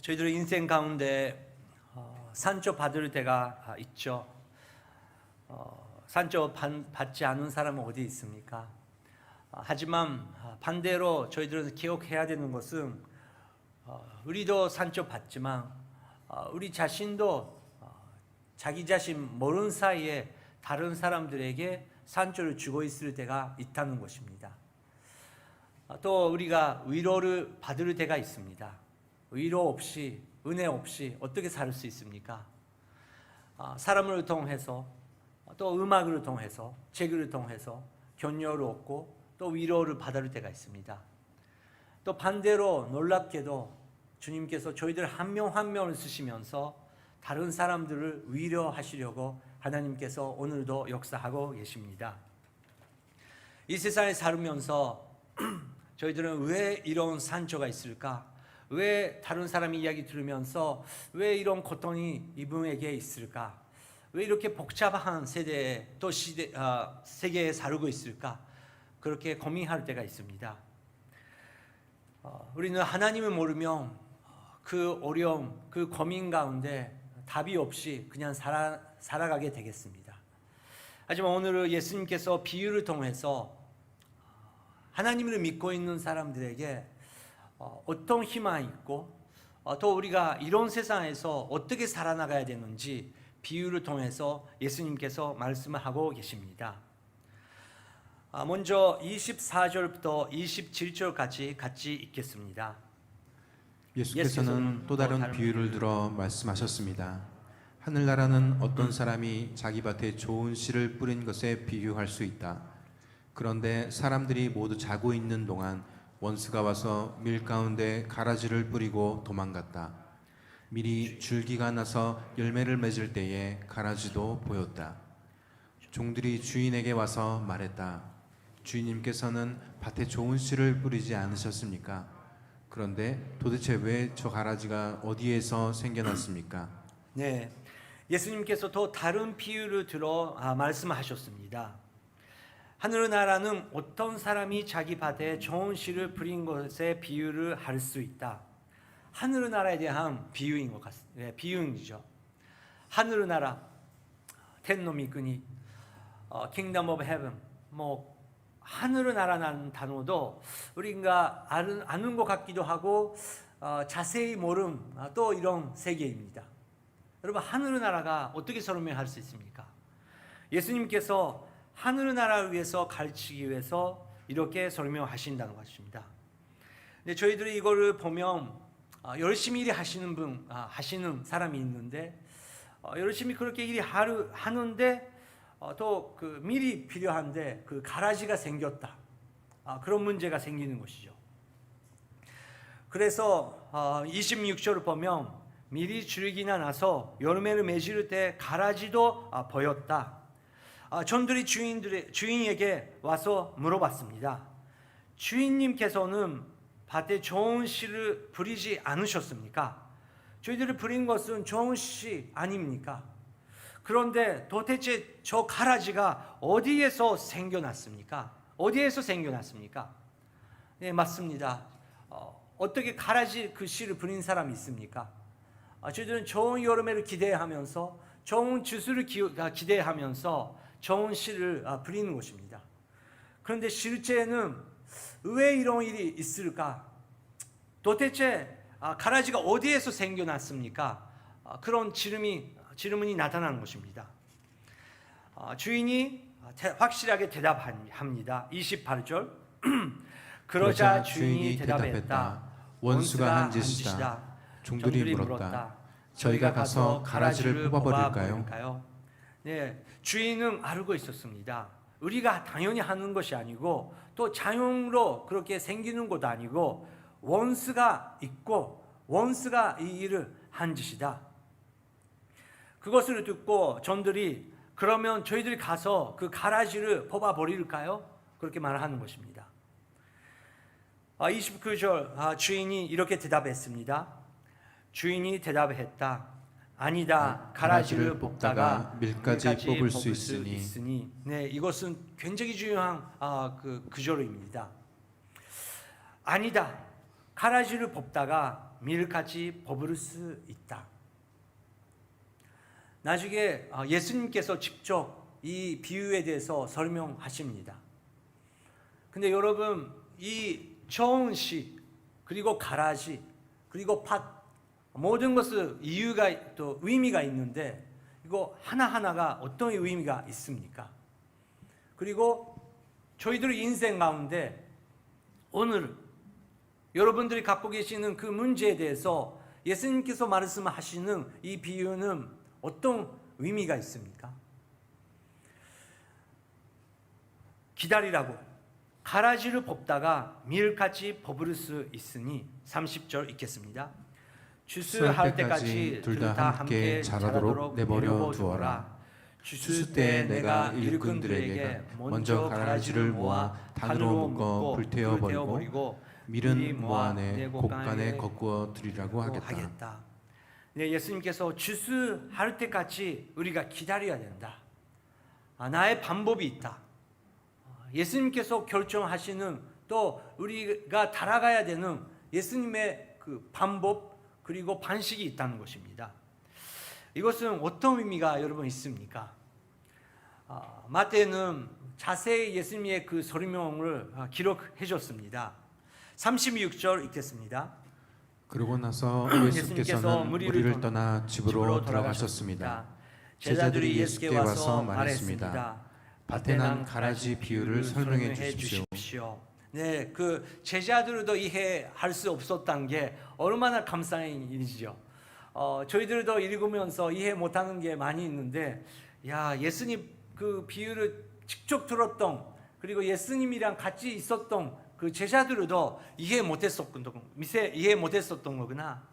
저희들의 인생 가운데 산조 받을 때가 있죠. 산조 받지 않은 사람은 어디 있습니까? 하지만 반대로 저희들은 기억해야 되는 것은 우리도 산조 받지만 우리 자신도 자기 자신 모르는 사이에 다른 사람들에게 산조를 주고 있을 때가 있다는 것입니다. 또 우리가 위로를 받을 때가 있습니다. 위로 없이, 은혜 없이 어떻게 살 수 있습니까? 사람을 통해서, 또 음악을 통해서, 책을 통해서 격려를 얻고 또 위로를 받을 때가 있습니다. 또 반대로 놀랍게도 주님께서 저희들 한 명 한 명을 쓰시면서 다른 사람들을 위로하시려고 하나님께서 오늘도 역사하고 계십니다. 이 세상에 살면서 저희들은 왜 이런 산조가 있을까? 왜 다른 사람의 이야기 들으면서 왜 이런 고통이 이분에게 있을까? 왜 이렇게 복잡한 세대에 또 세계에 살고 있을까? 그렇게 고민할 때가 있습니다. 우리는 하나님을 모르면 그 어려움, 그 고민 가운데 답이 없이 그냥 살아가게 되겠습니다. 하지만 오늘은 예수님께서 비유를 통해서 하나님을 믿고 있는 사람들에게 어떤 희망이 있고 또 우리가 이런 세상에서 어떻게 살아나가야 되는지 비유를 통해서 예수님께서 말씀을 하고 계십니다. 먼저 24절부터 27절까지 같이 읽겠습니다. 예수께서는 또 다른 비유를 들어 말씀하셨습니다. 하늘나라는 어떤 사람이 자기 밭에 좋은 씨를 뿌린 것에 비유할 수 있다. 그런데 사람들이 모두 자고 있는 동안 원수가 와서 밀 가운데 가라지를 뿌리고 도망갔다. 밀이 줄기가 나서 열매를 맺을 때에 가라지도 보였다. 종들이 주인에게 와서 말했다. 주인님께서는 밭에 좋은 씨를 뿌리지 않으셨습니까? 그런데 도대체 왜 저 가라지가 어디에서 생겨났습니까? 네, 예수님께서 또 다른 비유를 들어 말씀하셨습니다. 하늘나라는 어떤 사람이 자기 밭에 좋은 씨를 뿌린 것에 비유를 할 수 있다. 하늘나라에 대한 비유인 것 같습니다. 비유이죠. 하늘나라, 텐노미꾸니, 킹덤 오브 헤븐, 하늘나라라는 단어도 우리가 아는 것 같기도 하고 자세히 모르는 또 이런 세계입니다. 여러분, 하늘나라가 어떻게 설명할 수 있습니까? 예수님께서 하늘나라를 위해서 가르치기 위해서 이렇게 설명하신다는 것입니다. 근데 저희들이 이거를 보면 열심히 일을 하시는 사람이 있는데 열심히 그렇게 일을 하는데 또 그 밀이 필요한데 그 가라지가 생겼다. 그런 문제가 생기는 것이죠. 그래서 26절을 보면 밀이 줄기나 나서 열매를 맺을 때 가라지도 보였다. 전들이 주인에게 와서 물어봤습니다. 주인님께서는 밭에 좋은 씨를 뿌리지 않으셨습니까? 저희들이 뿌린 것은 좋은 씨 아닙니까? 그런데 도대체 저 가라지가 어디에서 생겨났습니까? 어디에서 생겨났습니까? 네, 맞습니다. 어떻게 가라지 그 씨를 뿌린 사람이 있습니까? 저희들은 좋은 여름에를 기대하면서 좋은 주스를 기대하면서 좋은 씨를 뿌리는 것입니다. 그런데 실제는 왜 이런 일이 있을까? 도대체 가라지가 어디에서 생겨났습니까? 그런 질문이 나타나는 것입니다. 주인이 확실하게 대답합니다. 28절 그러자 주인이 대답했다. 원수가 한 짓이다. 종들이 물었다. 저희가 가서 가라지를 뽑아버릴까요? 네, 주인은 알고 있었습니다. 우리가 당연히 하는 것이 아니고 또 자연으로 그렇게 생기는 것도 아니고 원수가 있고 원수가 이 일을 한 짓이다. 그것을 듣고 전들이 그러면 저희들이 가서 그 가라지를 뽑아버릴까요? 그렇게 말하는 것입니다. 29절 주인이 이렇게 대답했습니다. 주인이 대답했다. 아니다. 가라지를 뽑다가 밀까지 뽑을 수 있으니. 네, 이것은 굉장히 중요한 그 구절입니다. 아니다. 가라지를 뽑다가 밀까지 뽑을 수 있다. 나중에 예수님께서 직접 이 비유에 대해서 설명하십니다. 근데 여러분, 이 좋은 씨, 그리고 가라지, 그리고 밭, 모든 것은 이유가 또 의미가 있는데 이거 하나하나가 어떤 의미가 있습니까? 그리고 저희들의 인생 가운데 오늘 여러분들이 갖고 계시는 그 문제에 대해서 예수님께서 말씀하시는 이 비유는 어떤 의미가 있습니까? 기다리라고 가라지를 뽑다가 밀까지 뽑을 수 있으니 30절 읽겠습니다. 주수할 때까지 둘 다 함께 자라도록 내버려 두어라. 주수 때 내가 일꾼들에게 먼저 가라지를 모아 단으로 묶어 불태워 버리고 밀은 모아내 곡간에 거꾸어 드리라고 하겠다. 네, 예수님께서 주수할 때까지 우리가 기다려야 된다. 나의 방법이 있다. 예수님께서 결정하시는 또 우리가 따라가야 되는 예수님의 그 방법 그리고 방식이 있다는 것입니다. 이것은 어떤 의미가 여러분 있습니까? 마태는 자세히 예수님의 그 설명을 기록해 줬습니다. 36절 읽겠습니다. 그러고 나서 예수께서는 무리를 떠나 집으로 돌아가셨습니다. 제자들이 예수께 와서 말했습니다. 밭에 난 가라지 비유를 설명해 주십시오. 네, 그 제자들도 이해할 수 없었던 게 얼마나 감사한 일이죠. 저희들도 읽으면서 이해 못하는 게 많이 있는데, 야, 예수님 그 비유를 직접 들었던 그리고 예수님이랑 같이 있었던 그 제자들도 이해 못했었던 거구나.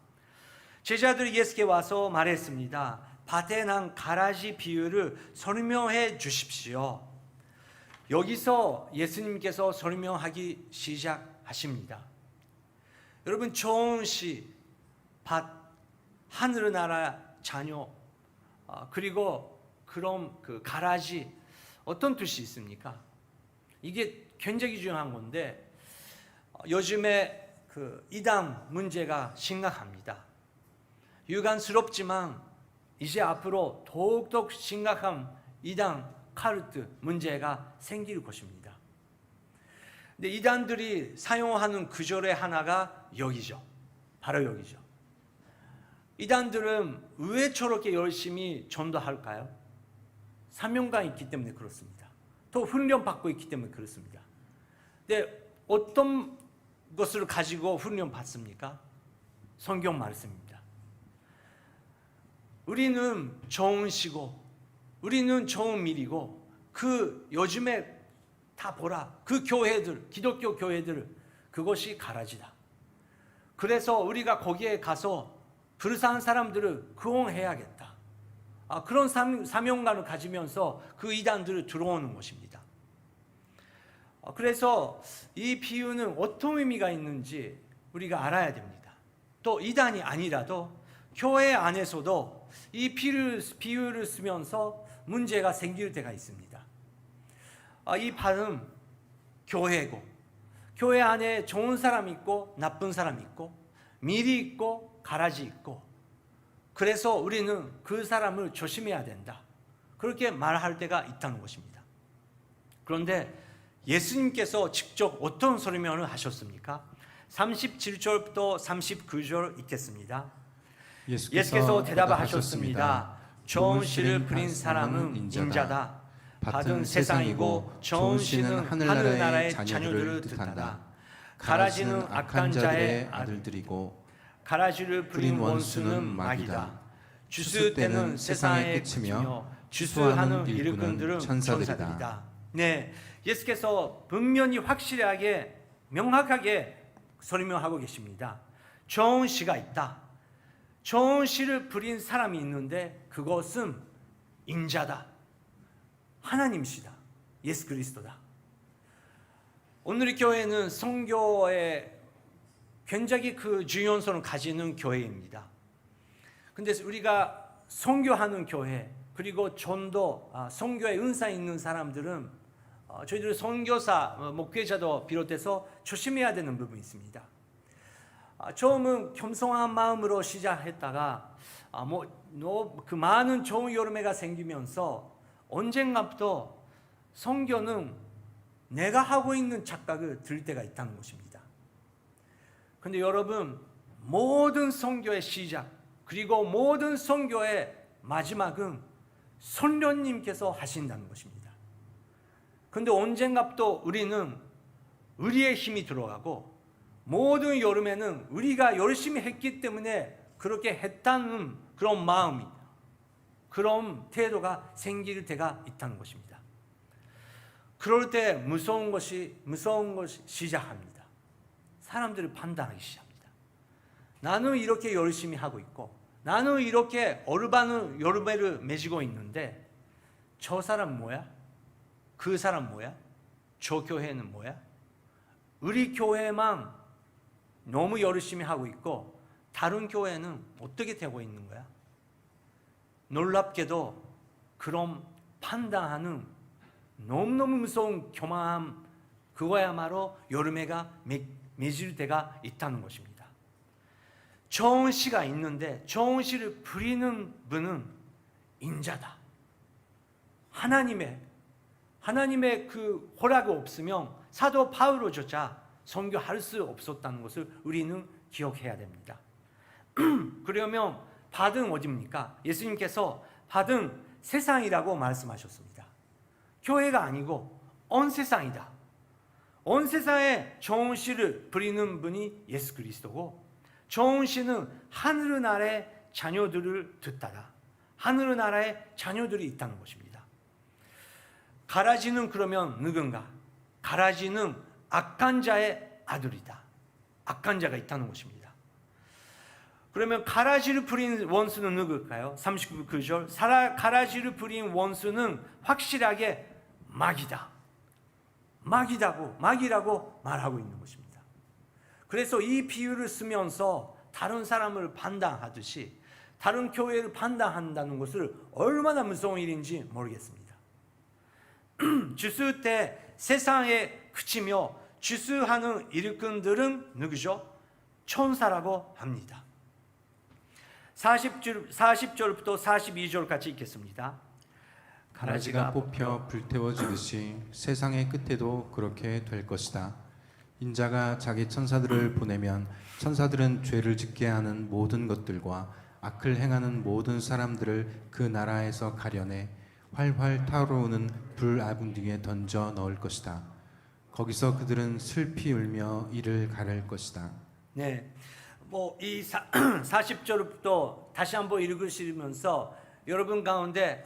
제자들이 예수께 와서 말했습니다. 밭에 난 가라지 비유를 설명해 주십시오. 여기서 예수님께서 설명하기 시작하십니다. 여러분, 좋은 씨, 밭, 하늘나라 자녀, 그리고 그런 그 가라지, 어떤 뜻이 있습니까? 이게 굉장히 중요한 건데, 요즘에 그 이단 문제가 심각합니다. 유감스럽지만 이제 앞으로 더욱더 심각한 이단 카르트 문제가 생길 것입니다. 근데 이단들이 사용하는 구절의 하나가 여기죠. 바로 여기죠. 이단들은 왜 저렇게 열심히 전도할까요? 사명감이 있기 때문에 그렇습니다. 또 훈련받고 있기 때문에 그렇습니다. 근데 어떤 것을 가지고 훈련 받습니까? 성경 말씀입니다. 우리는 좋은 시고 우리는 좋은 밀이고 그 요즘에 다 보라 그 교회들 기독교 교회들 그것이 가라지다. 그래서 우리가 거기에 가서 불쌍한 사람들을 구원해야겠다. 그런 사명감을 가지면서 그 이단들을 들어오는 것입니다. 그래서 이 비유는 어떤 의미가 있는지 우리가 알아야 됩니다. 또 이단이 아니라도 교회 안에서도 이 비유를 쓰면서 문제가 생길 때가 있습니다. 이 밭은 교회고 교회 안에 좋은 사람이 있고 나쁜 사람이 있고 밀이 있고 가라지 있고 그래서 우리는 그 사람을 조심해야 된다. 그렇게 말할 때가 있다는 것입니다. 그런데 예수님께서 직접 어떤 설명을 하셨습니까? 37절부터 39절 읽겠습니다. 예수께서 대답하셨습니다. 좋은 씨를 뿌린 사람은 인자다. 밭은 세상이고 좋은 씨는 하늘나라의 자녀들을 뜻한다. 가라지는 악한 자의 아들들이고 가라지를 뿌린 원수는 마귀다. 주수 때는 세상의 끝이며 주수하는 일꾼들은 천사들이다. 네, 예수께서 분명히 확실하게 명확하게 설명하고 계십니다. 좋은 씨가 있다. 좋은 씨를 뿌린 사람이 있는데 그것은 인자다. 하나님이시다. 예수 그리스도다. 오늘의 교회는 선교에 굉장히 그 중요성을 가지는 교회입니다. 근데 우리가 선교하는 교회 그리고 전도, 선교에 은사 있는 사람들은 저희들 선교사, 목회자도 비롯해서 조심해야 되는 부분이 있습니다. 처음은 겸손한 마음으로 시작했다가 그 많은 좋은 여름해가 생기면서 언젠가부터 선교는 내가 하고 있는 착각을 들 때가 있다는 것입니다. 그런데 여러분, 모든 선교의 시작 그리고 모든 선교의 마지막은 선녀님께서 하신다는 것입니다. 그런데 언젠가부터 우리는 우리의 힘이 들어가고 모든 여름에는 우리가 열심히 했기 때문에 그렇게 했다는 그런 마음이, 그런 태도가 생길 때가 있다는 것입니다. 그럴 때 무서운 것이 시작합니다. 사람들이 판단하기 시작합니다. 나는 이렇게 열심히 하고 있고 나는 이렇게 얼바는 여름에를 맺고 있는데 저 사람 뭐야? 그 사람 뭐야? 저 교회는 뭐야? 우리 교회만 너무 열심히 하고 있고 다른 교회는 어떻게 되고 있는 거야? 놀랍게도 그런 판단하는 너무너무 무서운 교만함, 그거야말로 여름해가 맺을 때가 있다는 것입니다. 좋은 씨가 있는데 좋은 씨를 부리는 분은 인자다. 하나님의 그 허락이 없으면 사도 바울조차 선교할 수 없었다는 것을 우리는 기억해야 됩니다. 그러면 받은 어디입니까? 예수님께서 받은 세상이라고 말씀하셨습니다. 교회가 아니고 온 세상이다. 온 세상에 좋은 씨를 부리는 분이 예수 그리스도고 좋은 씨는 하늘나라의 자녀들을 뜻하다. 하늘나라의 자녀들이 있다는 것입니다. 가라지는 그러면 누군가? 가라지는 악한 자의 아들이다. 악한 자가 있다는 것입니다. 그러면 가라지를 부린 원수는 누굴까요? 39절 가라지를 부린 원수는 확실하게 마귀다. 마귀라고 말하고 있는 것입니다. 그래서 이 비유를 쓰면서 다른 사람을 판단하듯이 다른 교회를 판단한다는 것을 얼마나 무서운 일인지 모르겠습니다. 주스 때 세상에 그치며 주스하는 일꾼들은 누구죠? 천사라고 합니다. 40절부터 42절까지 읽겠습니다. 가라지가 뽑혀 불태워지듯이 세상의 끝에도 그렇게 될 것이다. 인자가 자기 천사들을 보내면 천사들은 죄를 짓게 하는 모든 것들과 악을 행하는 모든 사람들을 그 나라에서 가려내 활활 타오르는 불아분 뒤에 던져 넣을 것이다. 거기서 그들은 슬피 울며 이를 가를 것이다. 네, 이 40절부터 다시 한번 읽으시면서 여러분 가운데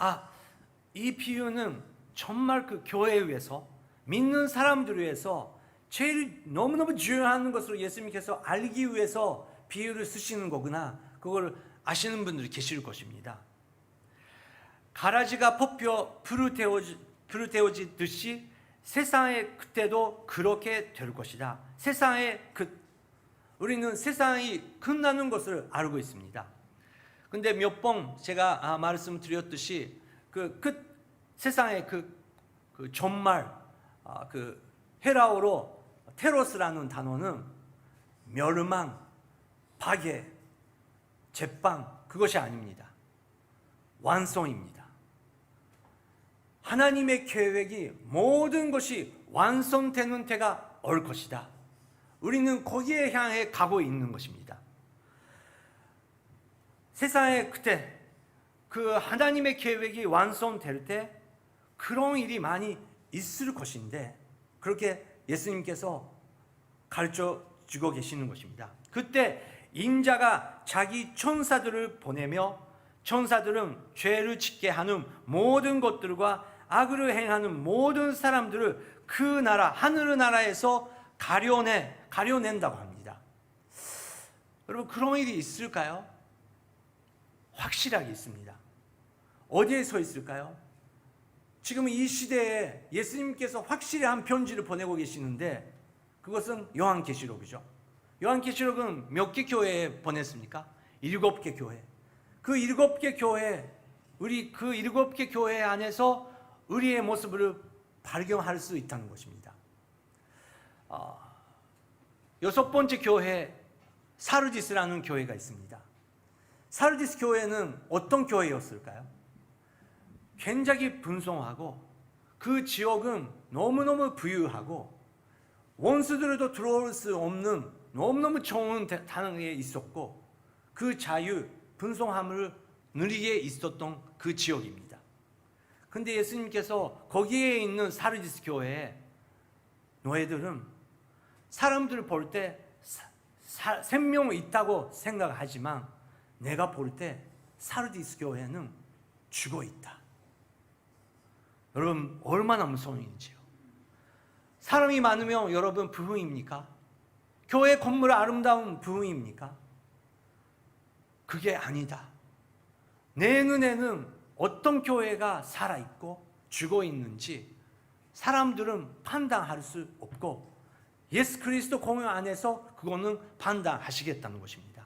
이 비유는 정말 그 교회에 위해서 믿는 사람들을 위해서 제일 너무너무 중요한 것으로 예수님께서 알기 위해서 비유를 쓰시는 거구나, 그걸 아시는 분들이 계실 것입니다. 가라지가 뽑혀 불을 태워지듯이 세상의 그때도 그렇게 될 것이다. 우리는 세상이 끝나는 것을 알고 있습니다. 근데 몇 번 제가 말씀드렸듯이 세상의 그 정말 그 헤라어로 테로스라는 단어는 멸망, 파괴, 재빵, 그것이 아닙니다. 완성입니다. 하나님의 계획이 모든 것이 완성되는 때가 올 것이다. 우리는 거기에 향해 가고 있는 것입니다. 세상에 그때 그 하나님의 계획이 완성될 때 그런 일이 많이 있을 것인데 그렇게 예수님께서 가르쳐 주고 계시는 것입니다. 그때 인자가 자기 천사들을 보내며 천사들은 죄를 짓게 하는 모든 것들과 악을 행하는 모든 사람들을 그 나라, 하늘나라에서 가려낸다고 합니다. 여러분, 그런 일이 있을까요? 확실하게 있습니다. 어디에 서 있을까요? 지금 이 시대에 예수님께서 확실히 한 편지를 보내고 계시는데 그것은 요한계시록이죠. 요한계시록은 몇 개 교회에 보냈습니까? 7개 교회. 그 7개 교회, 우리 그 7개 교회 안에서 우리의 모습을 발견할 수 있다는 것입니다. 6번째 교회, 사르디스라는 교회가 있습니다. 사르디스 교회는 어떤 교회였을까요? 굉장히 분성하고 그 지역은 너무너무 부유하고 원수들도 들어올 수 없는 너무너무 좋은 땅에 있었고 그 자유, 분성함을 누리게 있었던 그 지역입니다. 근데 예수님께서 거기에 있는 사르디스 교회에 너희들은 사람들을 볼 때 생명이 있다고 생각하지만 내가 볼 때 사르디스 교회는 죽어 있다. 여러분 얼마나 무서운 일인지요. 사람이 많으면 여러분 부흥입니까? 교회 건물 아름다운 부흥입니까? 그게 아니다. 내 눈에는 어떤 교회가 살아있고 죽어 있는지 사람들은 판단할 수 없고 예수 그리스도 공연 안에서 그거는 판단하시겠다는 것입니다.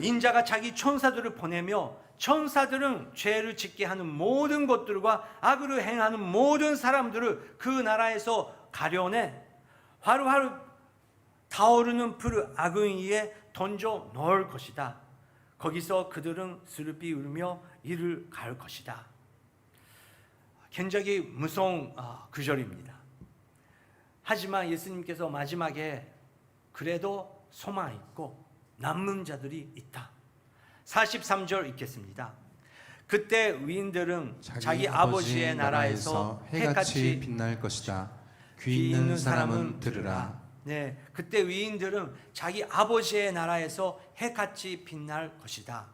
인자가 자기 천사들을 보내며 천사들은 죄를 짓게 하는 모든 것들과 악으로 행하는 모든 사람들을 그 나라에서 가려내 화루화루 타오르는 불 악은 위에 던져 넣을 것이다. 거기서 그들은 슬피 울며 이를 갈 것이다. 굉장히 무서운 구절입니다. 하지만 예수님께서 마지막에 그래도 소망이 있고 남는 자들이 있다. 43절 읽겠습니다. 그때 위인들은 자기 아버지의 나라에서 해같이 빛날 것이다. 귀 있는 사람은 들으라. 네, 그때 위인들은 자기 아버지의 나라에서 해같이 빛날 것이다.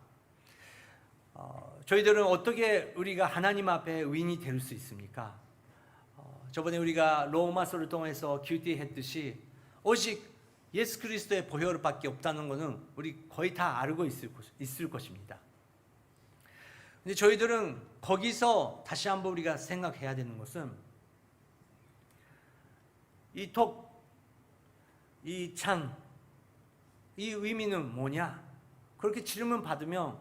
저희들은 어떻게 우리가 하나님 앞에 위인이 될 수 있습니까? 저번에 우리가 로마서를 통해서 교제했듯이 오직 예수 그리스도의 보혈밖에 없다는 것은 우리 거의 다 알고 있을 것입니다. 근데 저희들은 거기서 다시 한번 우리가 생각해야 되는 것은 이 톡, 이 찬, 이 의미는 뭐냐? 그렇게 질문 받으면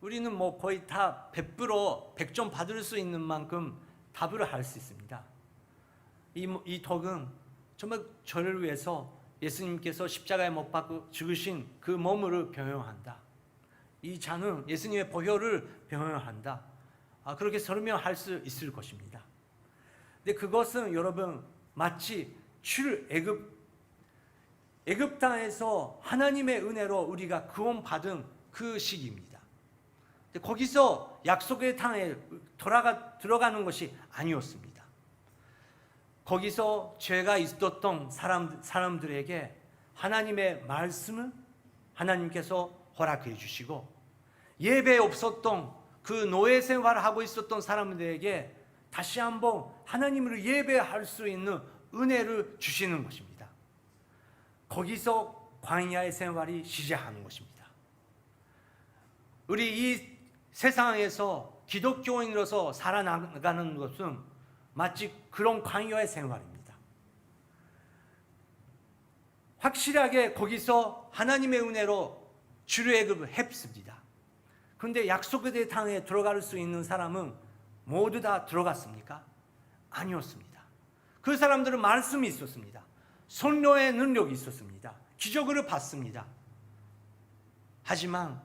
우리는 뭐 거의 다 100점 받을 수 있는 만큼 답을 할 수 있습니다. 이 덕은 정말 저를 위해서 예수님께서 십자가에 못 박고 죽으신 그 몸을 병용한다. 이 잔은 예수님의 보혈을 병용한다. 그렇게 설명할 수 있을 것입니다. 근데 그것은 여러분 마치 애굽 땅에서 하나님의 은혜로 우리가 구원받은 그 시기입니다. 근데 거기서 약속의 땅에 들어가는 것이 아니었습니다. 거기서 죄가 있었던 사람들에게 하나님의 말씀을 하나님께서 허락해 주시고 예배 없었던 그 노예 생활을 하고 있었던 사람들에게 다시 한번 하나님을 예배할 수 있는 은혜를 주시는 것입니다. 거기서 광야의 생활이 시작하는 것입니다. 우리 이 세상에서 기독교인으로서 살아나가는 것은 마치 그런 광야의 생활입니다. 확실하게 거기서 하나님의 은혜로 출애굽을 했습니다. 그런데 약속의 땅에 들어갈 수 있는 사람은 모두 다 들어갔습니까? 아니었습니다. 그 사람들은 말씀이 있었습니다. 선교의 능력이 있었습니다. 기적을 봤습니다. 하지만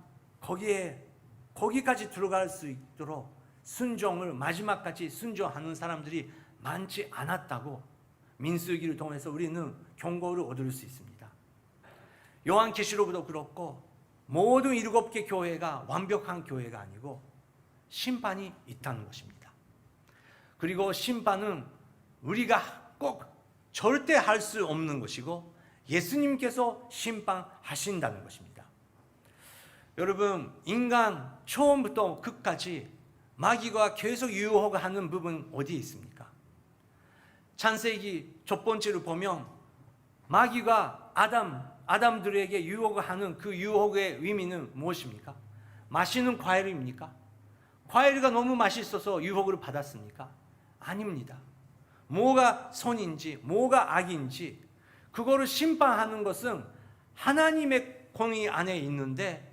거기까지 들어갈 수 있도록 순종을 마지막까지 순종하는 사람들이 많지 않았다고 민수기를 통해서 우리는 경고를 얻을 수 있습니다. 요한계시록도 그렇고 모든 7개 교회가 완벽한 교회가 아니고 심판이 있다는 것입니다. 그리고 심판은 우리가 꼭 절대 할 수 없는 것이고 예수님께서 심판하신다는 것입니다. 여러분, 인간 처음부터 끝까지 마귀가 계속 유혹하는 부분 어디에 있습니까? 창세기 첫 번째로 보면 마귀가 아담들에게 유혹하는 그 유혹의 의미는 무엇입니까? 맛있는 과일입니까? 과일가 너무 맛있어서 유혹을 받았습니까? 아닙니다. 뭐가 선인지 뭐가 악인지 그거를 심판하는 것은 하나님의 권위 안에 있는데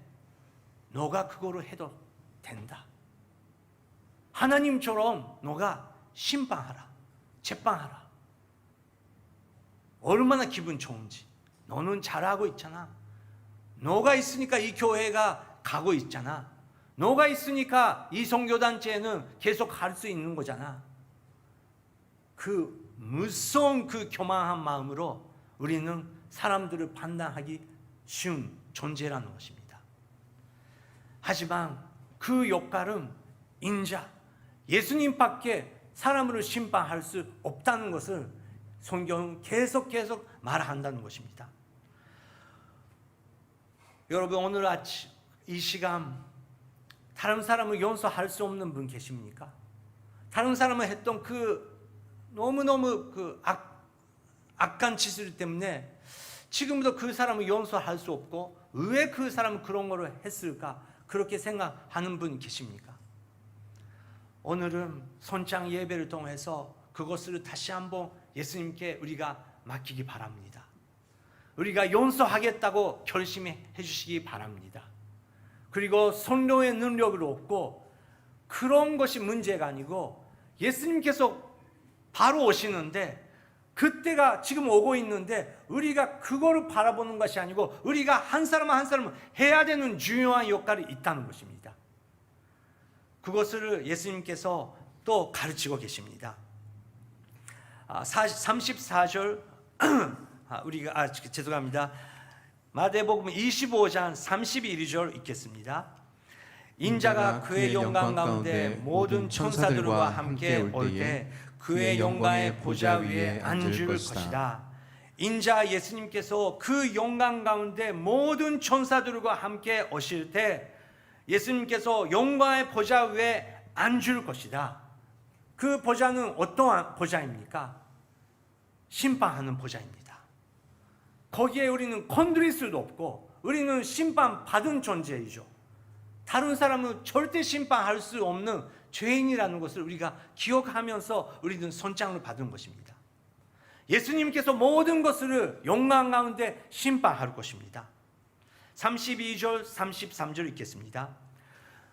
너가 그거를 해도 된다. 하나님처럼 너가 심판하라, 재판하라. 얼마나 기분 좋은지. 너는 잘하고 있잖아. 너가 있으니까 이 교회가 가고 있잖아. 너가 있으니까 이 선교단체는 계속 갈 수 있는 거잖아. 그 무서운 그 교만한 마음으로 우리는 사람들을 판단하기 쉬운 존재라는 것입니다. 하지만 그 역할은 인자, 예수님밖에 사람을 심판할 수 없다는 것을 성경은 계속 말한다는 것입니다. 여러분, 오늘 아침 이 시간 다른 사람을 용서할 수 없는 분 계십니까? 다른 사람을 했던 그 너무너무 그 악한 짓을 때문에 지금도 그 사람을 용서할 수 없고 왜 그 사람은 그런 걸 했을까? 그렇게 생각하는 분 계십니까? 오늘은 손장 예배를 통해서 그것을 다시 한번 예수님께 우리가 맡기기 바랍니다. 우리가 용서하겠다고 결심해 주시기 바랍니다. 그리고 성령의 능력을 얻고 그런 것이 문제가 아니고 예수님께서 바로 오시는데 그때가 지금 오고 있는데 우리가 그거를 바라보는 것이 아니고 우리가 한 사람 한 사람 해야 되는 중요한 역할이 있다는 것입니다. 그것을 예수님께서 또 가르치고 계십니다. 34절 우리가 죄송합니다. 마태복음 25장 31절 읽겠습니다. 인자가 그의 영광 가운데 모든 천사들과 함께 올 때 그의 영광의 보좌 위에 앉을 것이다. 인자 예수님께서 그 영광 가운데 모든 천사들과 함께 오실 때 예수님께서 영광의 보좌 위에 앉을 것이다. 그 보좌는 어떠한 보좌입니까? 심판하는 보좌입니다. 거기에 우리는 건드릴 수도 없고 우리는 심판받은 존재이죠. 다른 사람은 절대 심판할 수 없는 죄인이라는 것을 우리가 기억하면서 우리는 선장을 받은 것입니다. 예수님께서 모든 것을 영광 가운데 심판할 것입니다. 32절 33절 읽겠습니다.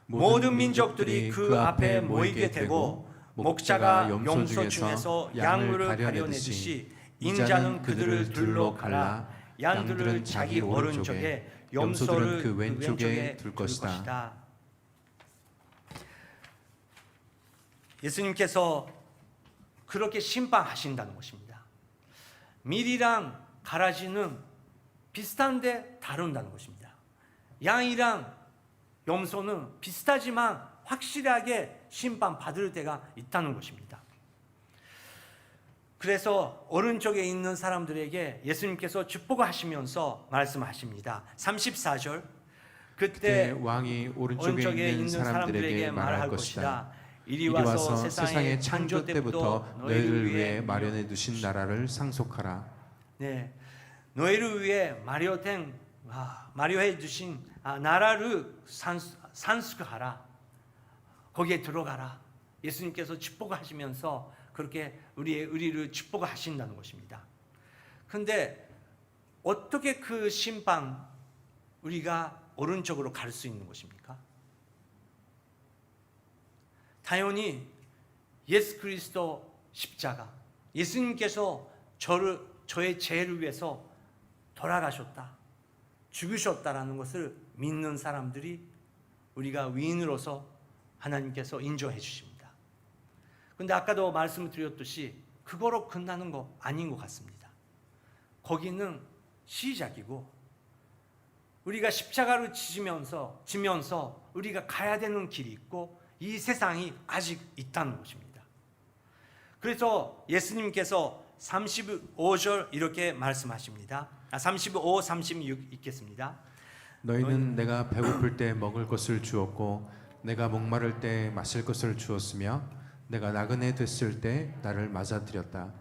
모든 민족들이 그 앞에 모이게 되고 목자가 염소 중에서 양을 가려내듯이 인자는 그들을 둘러 갈라 양들을 자기 오른쪽에 염소를 그 왼쪽에 둘 것이다. 예수님께서 그렇게 심판하신다는 것입니다. 밀이랑 가라지는 비슷한데 다른다는 것입니다. 양이랑 염소는 비슷하지만 확실하게 심판받을 때가 있다는 것입니다. 그래서 오른쪽에 있는 사람들에게 예수님께서 축복하시면서 말씀하십니다. 34절 그때 왕이 오른쪽에 있는 사람들에게 말할 것이다. 이리 와서 세상의 창조 때부터 너희를 위해 마련해 두신 나라를 상속하라. 네, 너희를 위해 마련해 주신 나라를 상속하라. 거기에 들어가라. 예수님께서 축복하시면서 그렇게 우리를 축복하신다는 것입니다. 그런데 어떻게 그 심판 우리가 오른쪽으로 갈 수 있는 것입니까? 당연히 예수 그리스도 십자가, 예수님께서 저의 죄를 위해서 돌아가셨다, 죽으셨다라는 것을 믿는 사람들이 우리가 위인으로서 하나님께서 인정해 주십니다. 그런데 아까도 말씀을 드렸듯이 그거로 끝나는 거 아닌 것 같습니다. 거기는 시작이고 우리가 십자가를 지면서 우리가 가야 되는 길이 있고 이 세상이 아직 있다는 것입니다. 그래서 예수님께서 35절 이렇게 말씀하십니다. 35, 36 읽겠습니다. 너희는 내가 배고플 때 먹을 것을 주었고 내가 목마를 때 마실 것을 주었으며 내가 나그네 됐을 때 나를 맞아들였다.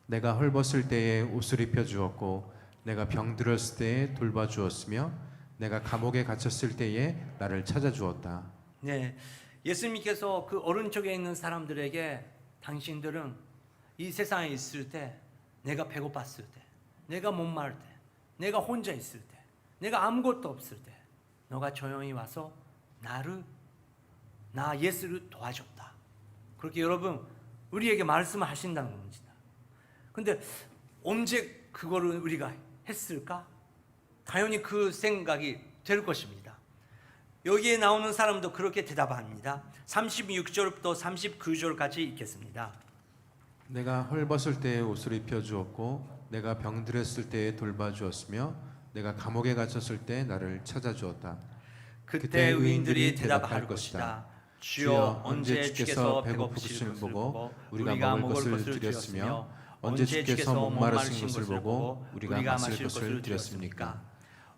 내가 헐벗을 때에 옷을 입혀 주었고 내가 병들었을 때에 돌봐 주었으며 내가 감옥에 갇혔을 때에 나를 찾아 주었다. 네, 예수님께서 그 오른쪽에 있는 사람들에게 당신들은 이 세상에 있을 때, 내가 배고팠을 때, 내가 목마를 때, 내가 혼자 있을 때, 내가 아무것도 없을 때 너가 조용히 와서 나 예수를 도와줬다. 그렇게 여러분 우리에게 말씀을 하신다는 겁니다. 근데 언제 그거를 우리가 했을까? 당연히 그 생각이 될 것입니다. 여기에 나오는 사람도 그렇게 대답합니다. 36절부터 39절까지 읽겠습니다. 내가 헐벗을 때에 옷을 입혀 주었고 내가 병들었을 때에 돌봐 주었으며 내가 감옥에 갇혔을 때 나를 찾아 주었다. 그때 의인들이 대답할 것이다. 주여, 언제 주께서 배고프신 것을 보고 우리가 먹을 것을 드렸으며 언제 주께서 목마르신 것을 보고 우리가 마실 것을 드렸습니까?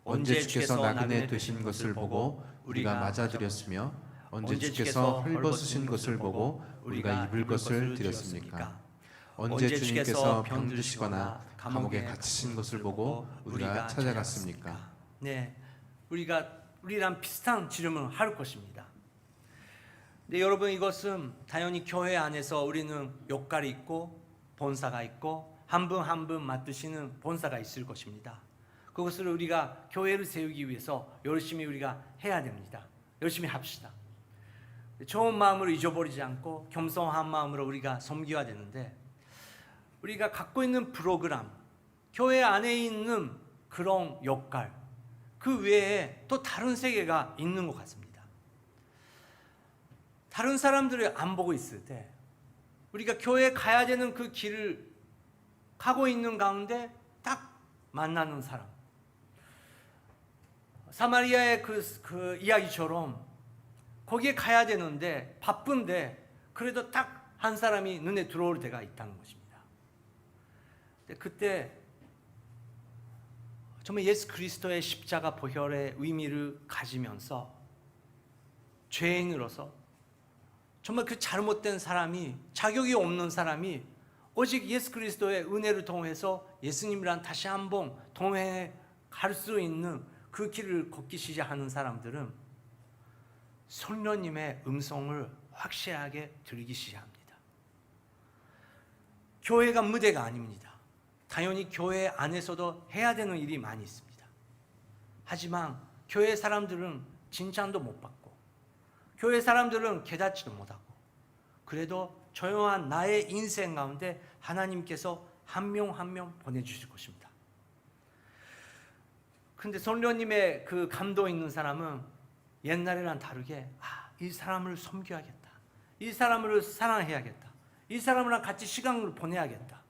언제 주께서 나그네 되신 것을 보고 우리가 맞아 드렸으며 언제 주께서 헐벗으신 것을 보고 우리가 입을 것을 드렸습니까? 언제 주님께서 병드시거나 감옥에 갇히신 것을 보고 우리가 찾아갔습니까? 네, 우리랑 비슷한 질문을 할 것입니다. 근데 여러분, 이것은 당연히 교회 안에서 우리는 역할이 있고 본사가 있고 한 분 한 분 맡으시는 본사가 있을 것입니다. 그것을 우리가 교회를 세우기 위해서 열심히 우리가 해야 됩니다. 열심히 합시다. 좋은 마음으로 잊어버리지 않고 겸손한 마음으로 우리가 섬겨야 되는데, 우리가 갖고 있는 프로그램, 교회 안에 있는 그런 역할, 그 외에 또 다른 세계가 있는 것 같습니다. 다른 사람들이 안 보고 있을 때 우리가 교회에 가야 되는 그 길을 가고 있는 가운데 딱 만나는 사람, 사마리아의 그 이야기처럼 거기에 가야 되는데 바쁜데 그래도 딱 한 사람이 눈에 들어올 때가 있다는 것입니다. 그때 정말 예수 그리스도의 십자가 보혈의 의미를 가지면서 죄인으로서 정말 그 잘못된 사람이, 자격이 없는 사람이 오직 예수 그리스도의 은혜를 통해서 예수님이랑 다시 한번 동행해 갈 수 있는 그 길을 걷기 시작하는 사람들은 성령님의 음성을 확실하게 들기 시작합니다. 교회가 무대가 아닙니다. 당연히 교회 안에서도 해야 되는 일이 많이 있습니다. 하지만 교회 사람들은 칭찬도 못 받고 교회 사람들은 깨닫지도 못하고, 그래도 조용한 나의 인생 가운데 하나님께서 한 명 한 명 보내주실 것입니다. 근데 성령님의 그 감동 있는 사람은 옛날이랑 다르게 이 사람을 섬겨야겠다, 이 사람을 사랑해야겠다, 이 사람이랑 같이 시간을 보내야겠다,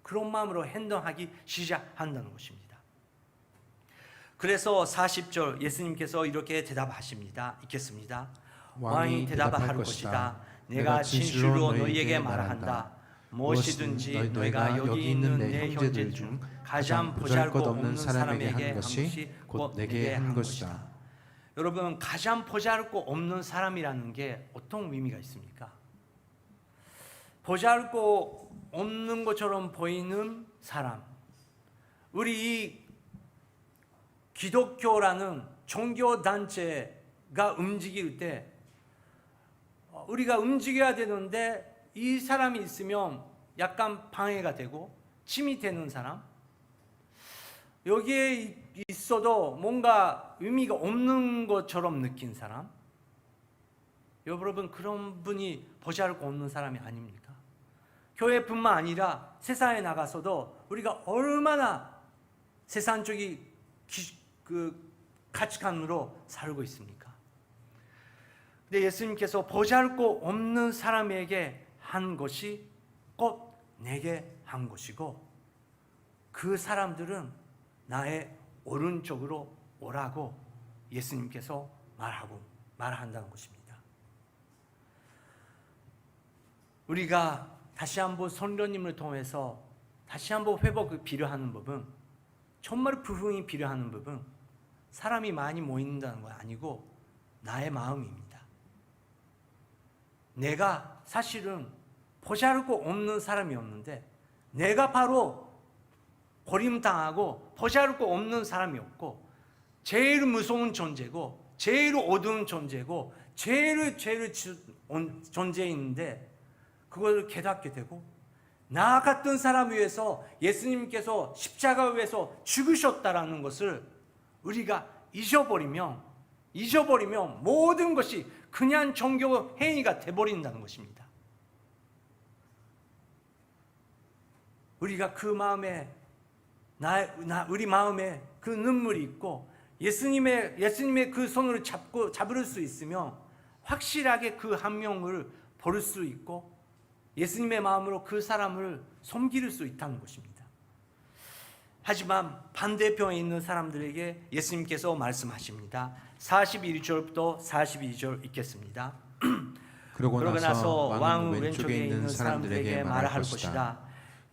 그런 마음으로 행동하기 시작한다는 것입니다. 그래서 40절 예수님께서 이렇게 대답하십니다. 읽겠습니다. 왕이 대답할 것이다. 내가 진실로 너희에게 말한다. 무엇이든지 너희가 여기 있는 내 형제들 중 가장 보잘것없는 사람에게 한 것이 곧 내게 한 것이다. 여러분, 가장 보잘것없는 사람이라는 게 어떤 의미가 있습니까? 보잘것없는 것처럼 보이는 사람, 우리 이 기독교라는 종교단체가 움직일 때 우리가 움직여야 되는데 이 사람이 있으면 약간 방해가 되고 침이 되는 사람, 여기에 있어도 뭔가 의미가 없는 것처럼 느낀 사람, 여러분, 그런 분이 보잘것없는 사람이 아닙니까? 교회뿐만 아니라 세상에 나가서도 우리가 얼마나 세상적인 가치관으로 살고 있습니까? 근데 예수님께서 보잘것없는 사람에게 한 것이 곧 내게 한 것이고, 그 사람들은 나의 오른쪽으로 오라고 예수님께서 말한다는 것입니다. 우리가 다시 한번 성령님을 통해서 다시 한번 회복이 필요한 부분, 정말 부흥이 필요한 부분, 사람이 많이 모인다는 건 아니고 나의 마음입니다. 내가 사실은 보잘것없는 사람이었는데 내가 바로 버림당하고 보잘것없는 사람이었고 제일 무서운 존재고 제일 어두운 존재고 제일 존재인데 그걸 깨닫게 되고, 나 같은 사람 위해서 예수님께서 십자가 위에서 죽으셨다라는 것을 우리가 잊어버리면 모든 것이 그냥 종교 행위가 돼버린다는 것입니다. 우리가 그 마음에 우리 마음에 그 눈물이 있고 예수님의 그 손으로 잡을 수 있으면 확실하게 그 한 명을 버릴 수 있고 예수님의 마음으로 그 사람을 섬길 수 있다는 것입니다. 하지만 반대편에 있는 사람들에게 예수님께서 말씀하십니다. 41절부터 42절 읽겠습니다. 그러고 나서 왕은 왼쪽에 왼쪽에 있는 사람들에게 말할 것이다.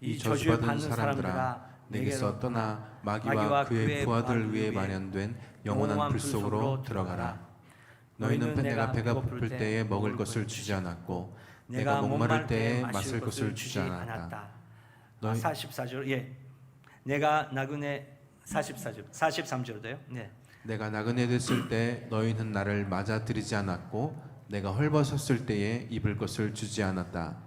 이 저주받은 사람들아, 내게서 떠나 마귀와 그의 부하들을 위해 마련된 영원한 불 속으로 들어가라. 너희는 내가 배가 고플 때에 먹을 것을 주지 않았고 내가 목마를 때에 마실 것을 주지 않았다. 44절, 내가 나그네 43절도요. 네. 내가 나그네 됐을 때 너희는 나를 맞아들이지 않았고 내가 헐벗었을 때에 입을 것을 주지 않았다.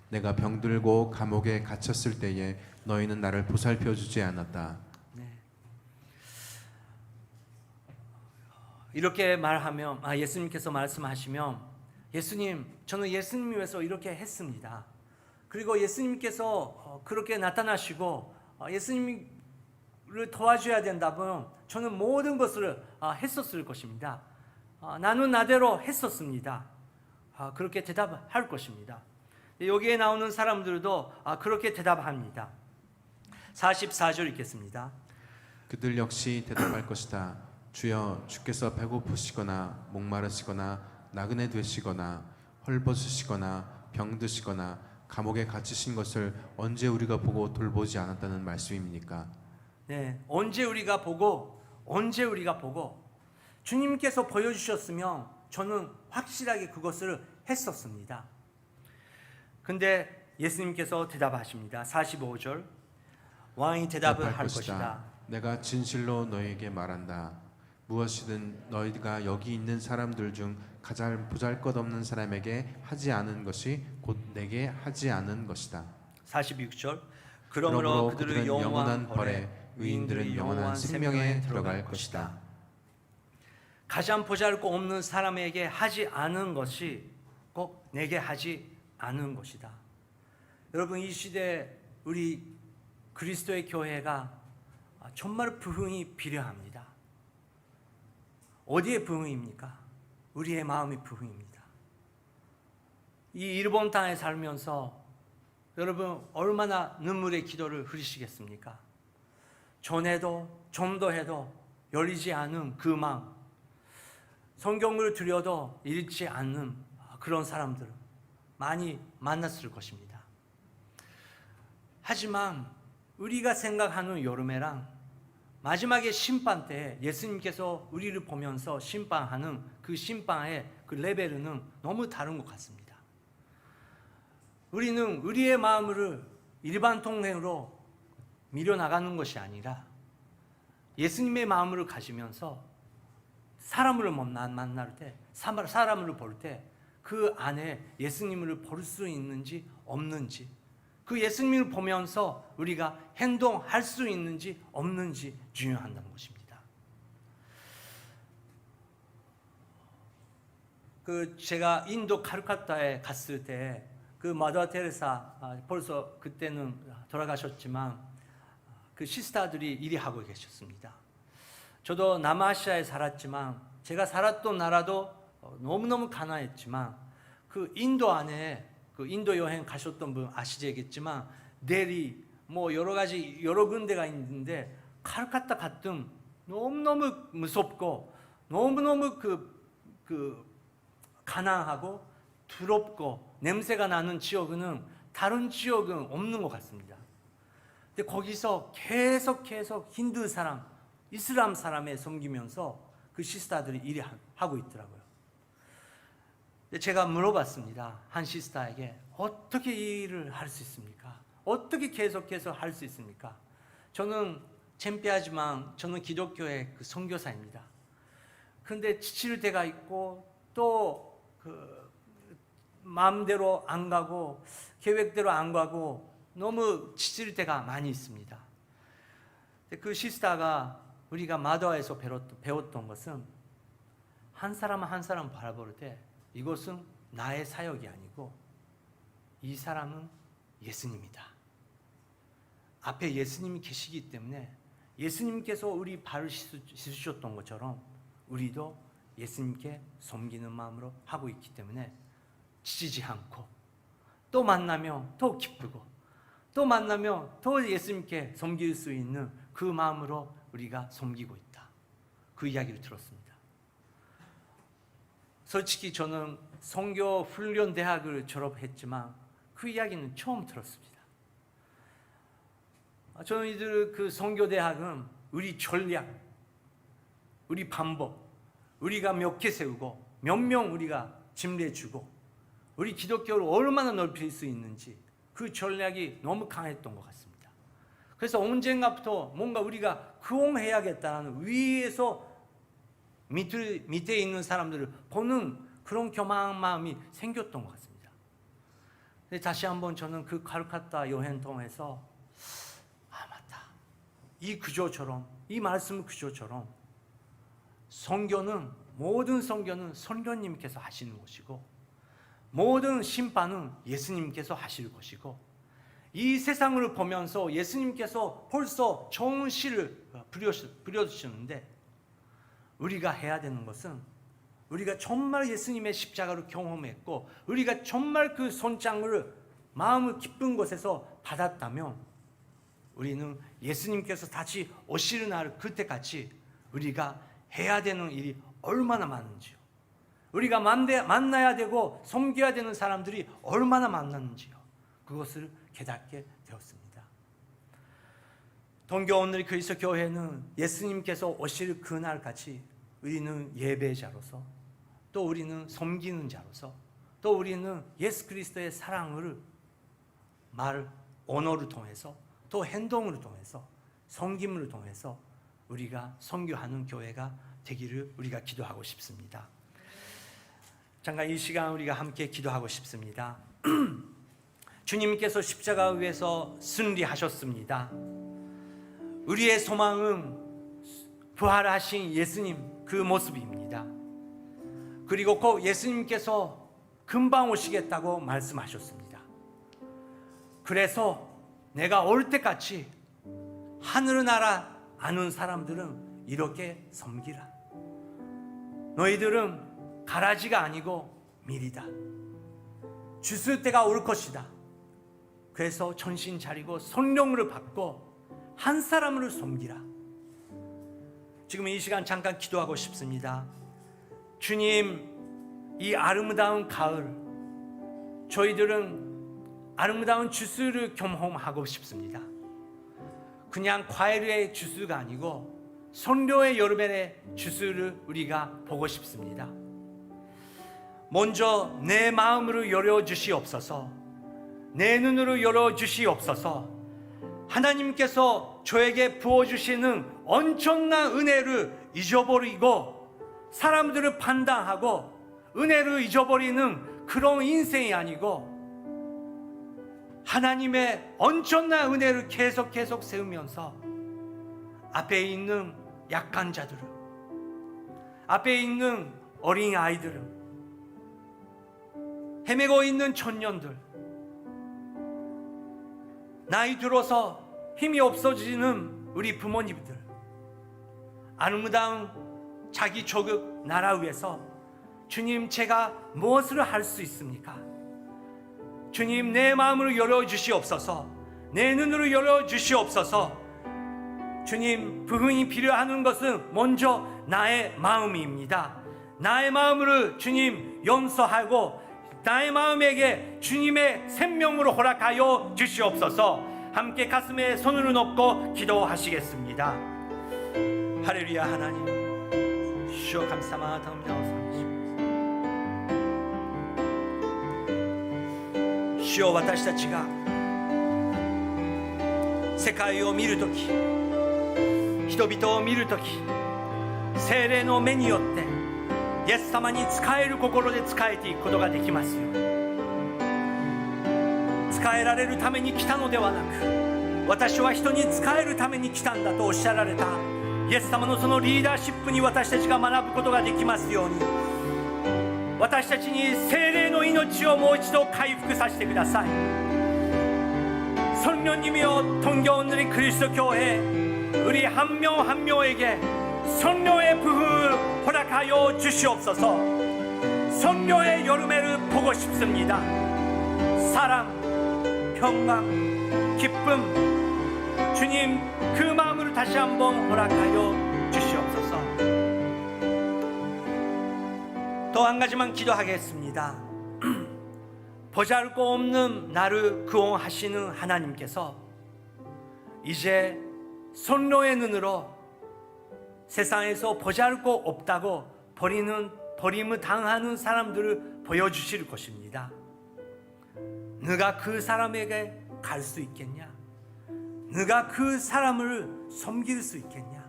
내가 병들고 감옥에 갇혔을 때에 너희는 나를 보살펴 주지 않았다. 네. 이렇게 말하면 예수님께서 말씀하시면 예수님, 저는 예수님 위해서 이렇게 했습니다. 그리고 예수님께서 그렇게 나타나시고 예수님을 도와줘야 된다면 저는 모든 것을 했었을 것입니다. 나는 나대로 했었습니다. 그렇게 대답할 것입니다. 여기에 나오는 사람들도 그렇게 대답합니다. 44절 읽겠습니다. 그들 역시 대답할 것이다. 주여, 주께서 배고프시거나 목마르시거나 나그네 되시거나 헐벗으시거나 병드시거나 감옥에 갇히신 것을 언제 우리가 보고 돌보지 않았다는 말씀입니까? 네, 언제 우리가 보고 주님께서 보여주셨으면 저는 확실하게 그것을 했었습니다. 근데 예수님께서 대답하십니다. 45절, 왕이 대답을 할 것이다. 내가 진실로 너희에게 말한다. 무엇이든 너희가 여기 있는 사람들 중 가장 보잘것없는 사람에게 하지 않은 것이 곧 내게 하지 않은 것이다. 46절, 그러므로 그들은 영원한 벌에 의인들은 영원한 생명에 들어갈 것이다. 가장 보잘것없는 사람에게 하지 않은 것이 꼭 내게 하지 않은 것이다. 여러분, 이 시대 우리 그리스도의 교회가 정말 부흥이 필요합니다. 어디에 부흥입니까? 우리의 마음의 부흥입니다. 이 일본 땅에 살면서 여러분 얼마나 눈물의 기도를 흘리시겠습니까? 전에도 전도해도 열리지 않은 그 마음, 성경을 들여도 읽지 않는 그런 사람들 많이 만났을 것입니다. 하지만 우리가 생각하는 여름에랑 마지막에 심판 때 예수님께서 우리를 보면서 심판하는 그 심판의 그 레벨은 너무 다른 것 같습니다. 우리는 우리의 마음을 일반 통행으로 밀어나가는 것이 아니라 예수님의 마음을 가지면서 사람을 만날 때, 사람을 볼 때 그 안에 예수님을 볼 수 있는지 없는지, 그 예수님을 보면서 우리가 행동할 수 있는지 없는지 중요한다는 것입니다. 제가 인도 칼카타에 갔을 때 그 마더 테레사, 벌써 그때는 돌아가셨지만 그 시스타들이 일하고 계셨습니다. 저도 남아시아에 살았지만 제가 살았던 나라도 너무너무 가난했지만 그 인도 안에 그 인도 여행 가셨던 분 아시겠지만 델리 여러 군데가 있는데 칼카타 같은 너무너무 무섭고 너무너무 가난하고 두렵고 냄새가 나는 지역은 다른 지역은 없는 것 같습니다. 근데 거기서 계속 힌두 사람, 이슬람 사람에 섬기면서 그 시스타들이 일하고 있더라고요. 제가 물어봤습니다. 한 시스타에게 어떻게 이 일을 할 수 있습니까? 어떻게 계속해서 할 수 있습니까? 저는 창피하지만 저는 기독교의 그 선교사입니다. 그런데 지칠 때가 있고 또 마음대로 안 가고 계획대로 안 가고 너무 지칠 때가 많이 있습니다. 그 시스타가 우리가 마더에서 배웠던 것은 한 사람 한 사람 바라볼 때 이것은 나의 사역이 아니고 이 사람은 예수님이다. 앞에 예수님이 계시기 때문에 예수님께서 우리 발을 씻으셨던 것처럼 우리도 예수님께 섬기는 마음으로 하고 있기 때문에 지치지 않고, 또 만나면 더 기쁘고, 또 만나면 더 예수님께 섬길 수 있는 그 마음으로 우리가 섬기고 있다. 그 이야기를 들었습니다. 솔직히 저는 선교 훈련 대학을 졸업했지만 그 이야기는 처음 들었습니다. 저희들 그 선교 대학은 우리 전략, 우리 방법, 우리가 몇 개 세우고 몇 명 우리가 침례주고 우리 기독교를 얼마나 넓힐 수 있는지 그 전략이 너무 강했던 것 같습니다. 그래서 언젠가부터 뭔가 우리가 구원해야겠다는 위에서 밑에 있는 사람들을 보는 그런 교만한 마음이 생겼던 것 같습니다. 근데 다시 한번 저는 그 칼카타 여행 통해서 맞다. 이 구조처럼, 이 말씀 구조처럼 모든 선교는 선교님께서 하시는 것이고 모든 심판은 예수님께서 하실 것이고 이 세상을 보면서 예수님께서 벌써 좋은 시를 부려주시는데 우리가 해야 되는 것은 우리가 정말 예수님의 십자가를 경험했고 우리가 정말 그 손장을 마음을 기쁜 곳에서 받았다면 우리는 예수님께서 다시 오시는 날 그때까지 우리가 해야 되는 일이 얼마나 많은지요. 우리가 만나야 되고 섬겨야 되는 사람들이 얼마나 많았는지요. 그것을 깨닫게 되었습니다. 동교 오늘 그리스도 교회는 예수님께서 오실 그날까지 우리는 예배자로서 또 우리는 섬기는 자로서 또 우리는 예수 그리스도의 사랑을 언어를 통해서 또 행동을 통해서 섬김을 통해서 우리가 선교하는 교회가 되기를 우리가 기도하고 싶습니다. 잠깐 이 시간 우리가 함께 기도하고 싶습니다. 주님께서 십자가 위에서 승리하셨습니다. 우리의 소망은 부활하신 예수님 그 모습입니다. 그리고 꼭 예수님께서 금방 오시겠다고 말씀하셨습니다. 그래서 내가 올 때까지 하늘나라 아는 사람들은 이렇게 섬기라. 너희들은 가라지가 아니고 밀이다. 주술 때가 올 것이다. 그래서 전신 차리고 성령을 받고 한 사람을 섬기라. 지금 이 시간 잠깐 기도하고 싶습니다. 주님, 이 아름다운 가을 저희들은 아름다운 주스를 경험하고 싶습니다. 그냥 과일의 주스가 아니고 성령의 여름의 주스를 우리가 보고 싶습니다. 먼저 내 마음으로 열어주시옵소서. 내 눈으로 열어주시옵소서. 하나님께서 저에게 부어주시는 엄청난 은혜를 잊어버리고 사람들을 판단하고 은혜를 잊어버리는 그런 인생이 아니고 하나님의 엄청난 은혜를 계속 세우면서 앞에 있는 약한 자들을, 앞에 있는 어린 아이들을, 헤매고 있는 청년들, 나이 들어서 힘이 없어지는 우리 부모님들, 아름다운 자기 조국 나라 위해서 주님, 제가 무엇을 할 수 있습니까? 주님, 내 마음을 열어주시옵소서. 내 눈으로 열어주시옵소서. 주님, 부흥이 필요한 것은 먼저 나의 마음입니다. 나의 마음을 주님 용서하고 나의 마음에게 주님의 생명으로 허락하여 주시옵소서. 함께 가슴에 손을 놓고 기도하시겠습니다. 할렐루야. 하나님 주여 감사합니다.主よ、私たちが世界を見るとき、人々を見るとき、聖霊の目によってイエス様に仕える心で仕えていくことができますように。仕えられるために来たのではなく、私は人に仕えるために来たんだとおっしゃられたイエス様のそのリーダーシップに私たちが学ぶことができますように、私たちに聖霊の命をもう一度回復させてください。성령님이여 동교원들의 그리스도 교회 우리 한 명 한 명에게 성령의 부흥을 허락하여 주시옵소서. 성령의 여름에를 보고 싶습니다. 사랑, 평강, 기쁨, 주님 그 마음을 다시 한번 허락하여 주시옵소서. 또 한 가지만 기도하겠습니다. 보잘것없는 나를 구원하시는 하나님께서 이제 성령의 눈으로 세상에서 보잘것없다고 버림을 당하는 사람들을 보여주실 것입니다. 네가 그 사람에게 갈 수 있겠냐? 네가 그 사람을 섬길 수 있겠냐?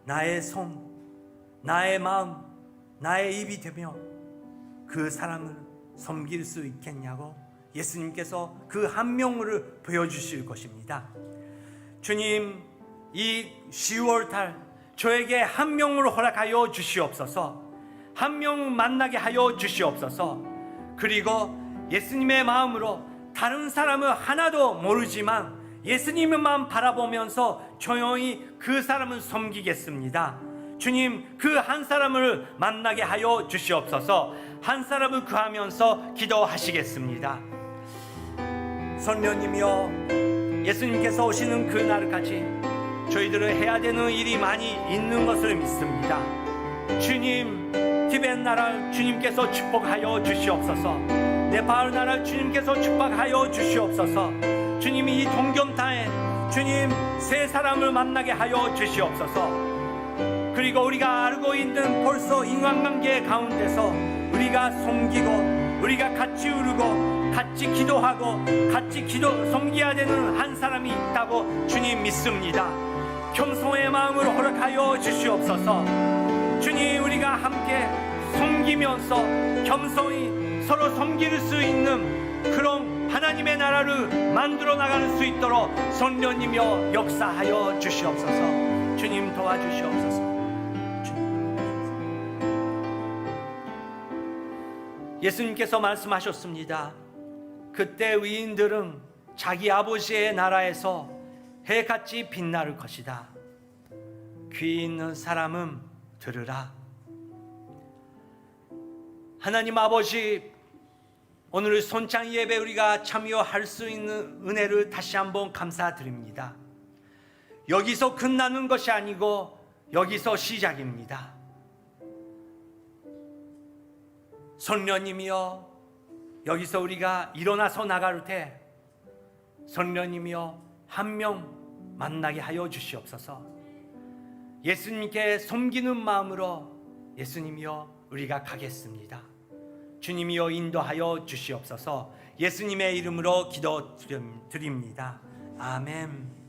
나의 손, 나의 마음, 나의 입이 되며 그 사람을 섬길 수 있겠냐고 예수님께서 그 한 명을 보여주실 것입니다. 주님, 이 10월달 저에게 한 명을 허락하여 주시옵소서. 한 명 만나게 하여 주시옵소서. 그리고 예수님의 마음으로 다른 사람을 하나도 모르지만 예수님만 바라보면서 조용히 그 사람을 섬기겠습니다. 주님, 그 한 사람을 만나게 하여 주시옵소서. 한 사람을 구하면서 기도하시겠습니다. 성령님이여, 예수님께서 오시는 그 날까지 저희들은 해야 되는 일이 많이 있는 것을 믿습니다. 주님, 티벳 나라 주님께서 축복하여 주시옵소서. 네팔 나라 주님께서 축복하여 주시옵소서. 주님이 이 동경 땅에 주님 새 사람을 만나게 하여 주시옵소서. 그리고 우리가 알고 있는 벌써 인간관계 가운데서 우리가 섬기고 우리가 같이 울고 같이 기도하고 같이 섬겨야 되는 한 사람이 있다고 주님 믿습니다. 겸손의 마음을 허락하여 주시옵소서. 주님, 우리가 함께 섬기면서 겸손히 서로 섬길 수 있는 그런 하나님의 나라를 만들어 나갈 수 있도록 성령님이여 역사하여 주시옵소서. 주님 도와주시옵소서. 예수님께서 말씀하셨습니다. 그때 의인들은 자기 아버지의 나라에서 해같이 빛나를 것이다. 귀 있는 사람은 들으라. 하나님 아버지, 오늘 손창 예배 우리가 참여할 수 있는 은혜를 다시 한번 감사드립니다. 여기서 끝나는 것이 아니고 여기서 시작입니다. 성령님이여, 여기서 우리가 일어나서 나갈 때 성령님이여 한 명 만나게 하여 주시옵소서. 예수님께 섬기는 마음으로 예수님이여 우리가 가겠습니다. 주님이여 인도하여 주시옵소서. 예수님의 이름으로 기도드립니다. 아멘.